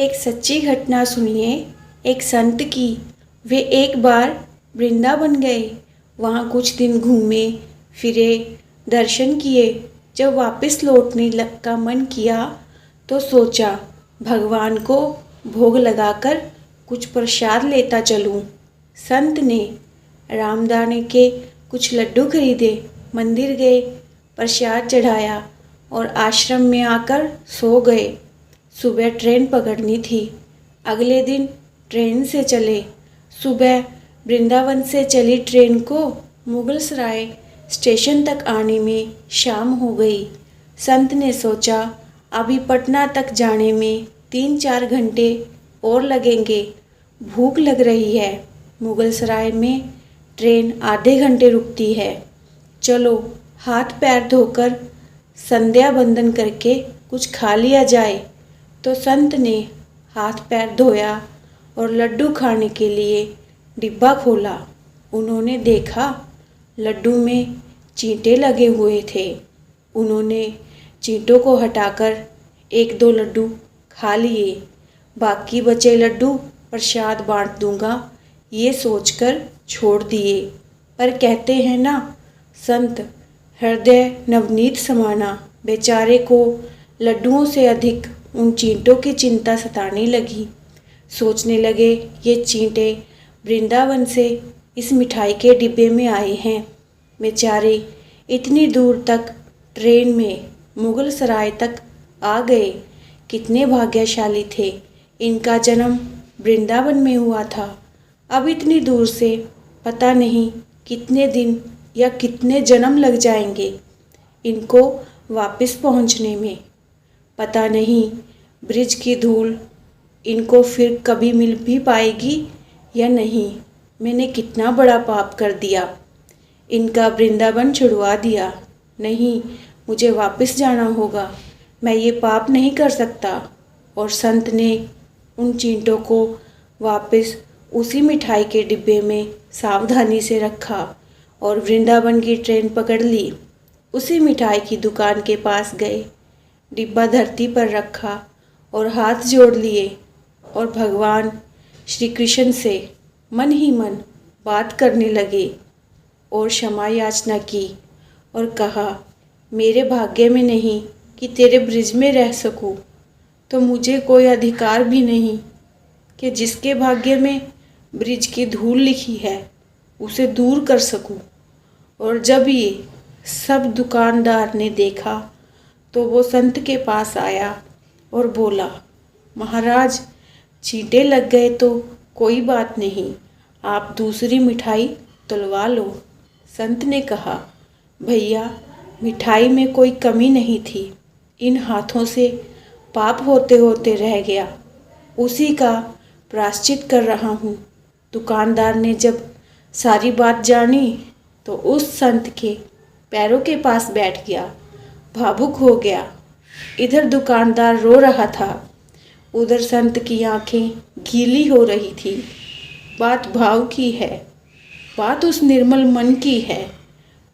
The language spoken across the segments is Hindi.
एक सच्ची घटना सुनिए। एक संत की। वे एक बार वृंदावन गए। वहाँ कुछ दिन घूमे फिरे, दर्शन किए। जब वापस लौटने का मन किया तो सोचा भगवान को भोग लगाकर कुछ प्रसाद लेता चलूं। संत ने रामदाने के कुछ लड्डू खरीदे, मंदिर गए, प्रसाद चढ़ाया और आश्रम में आकर सो गए। सुबह ट्रेन पकड़नी थी। अगले दिन ट्रेन से चले। सुबह वृंदावन से चली ट्रेन को मुगलसराय स्टेशन तक आने में शाम हो गई। संत ने सोचा अभी पटना तक जाने में 3-4 घंटे और लगेंगे। भूख लग रही है। मुगलसराय में ट्रेन आधे घंटे रुकती है। चलो हाथ पैर धोकर संध्या बंदन करके कुछ खा लिया जाए। तो संत ने हाथ पैर धोया और लड्डू खाने के लिए डिब्बा खोला। उन्होंने देखा लड्डू में चींटे लगे हुए थे। उन्होंने चींटों को हटाकर 1-2 लड्डू खा लिए। बाकी बचे लड्डू प्रसाद बांट दूंगा ये सोचकर छोड़ दिए। पर कहते हैं ना, संत हृदय नवनीत समाना। बेचारे को लड्डुओं से अधिक उन चींटों की चिंता सताने लगी। सोचने लगे ये चींटे वृंदावन से इस मिठाई के डिब्बे में आए हैं। बेचारे इतनी दूर तक ट्रेन में मुगलसराय तक आ गए। कितने भाग्यशाली थे। इनका जन्म वृंदावन में हुआ था। अब इतनी दूर से पता नहीं कितने दिन या कितने जन्म लग जाएंगे इनको वापस पहुंचने में। पता नहीं ब्रिज की धूल इनको फिर कभी मिल भी पाएगी या नहीं। मैंने कितना बड़ा पाप कर दिया। इनका वृंदावन छुड़वा दिया। नहीं, मुझे वापस जाना होगा। मैं ये पाप नहीं कर सकता। और संत ने उन चींटों को वापस उसी मिठाई के डिब्बे में सावधानी से रखा और वृंदावन की ट्रेन पकड़ ली। उसी मिठाई की दुकान के पास गए, डिब्बा धरती पर रखा और हाथ जोड़ लिए और भगवान श्री कृष्ण से मन ही मन बात करने लगे और क्षमा याचना की और कहा, मेरे भाग्य में नहीं कि तेरे ब्रिज में रह सकूं, तो मुझे कोई अधिकार भी नहीं कि जिसके भाग्य में ब्रिज की धूल लिखी है उसे दूर कर सकूं। और जब ये सब दुकानदार ने देखा तो वो संत के पास आया और बोला, महाराज चींटे लग गए तो कोई बात नहीं, आप दूसरी मिठाई तुलवा लो। संत ने कहा, भैया मिठाई में कोई कमी नहीं थी। इन हाथों से पाप होते होते रह गया, उसी का प्रायश्चित कर रहा हूँ। दुकानदार ने जब सारी बात जानी तो उस संत के पैरों के पास बैठ गया, भावुक हो गया। इधर दुकानदार रो रहा था, उधर संत की आंखें गीली हो रही थी। बात भाव की है, बात उस निर्मल मन की है,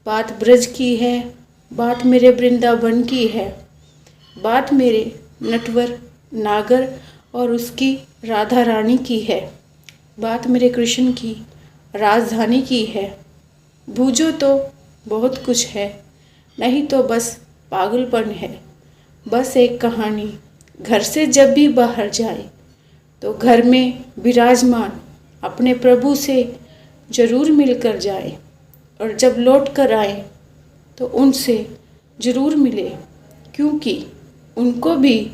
बात ब्रज की है, बात मेरे वृंदावन की है, बात मेरे नटवर नागर और उसकी राधा रानी की है, बात मेरे कृष्ण की राजधानी की है। बूझो तो बहुत कुछ है, नहीं तो बस पागलपन है। बस एक कहानी, घर से जब भी बाहर जाए तो घर में विराजमान अपने प्रभु से जरूर मिलकर जाए और जब लौट कर आए तो उनसे जरूर मिले, क्योंकि उनको भी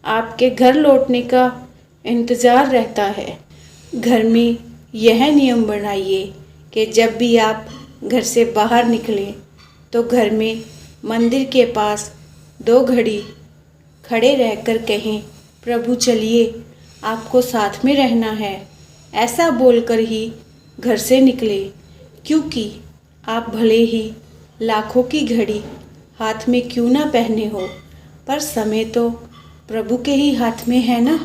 आपके घर लौटने का इंतज़ार रहता है। घर में यह नियम बनाइए कि जब भी आप घर से बाहर निकलें तो घर में मंदिर के पास 2 घड़ी खड़े रहकर कहें, प्रभु चलिए आपको साथ में रहना है। ऐसा बोलकर ही घर से निकले, क्योंकि आप भले ही लाखों की घड़ी हाथ में क्यों ना पहने हो, पर समय तो प्रभु के ही हाथ में है ना।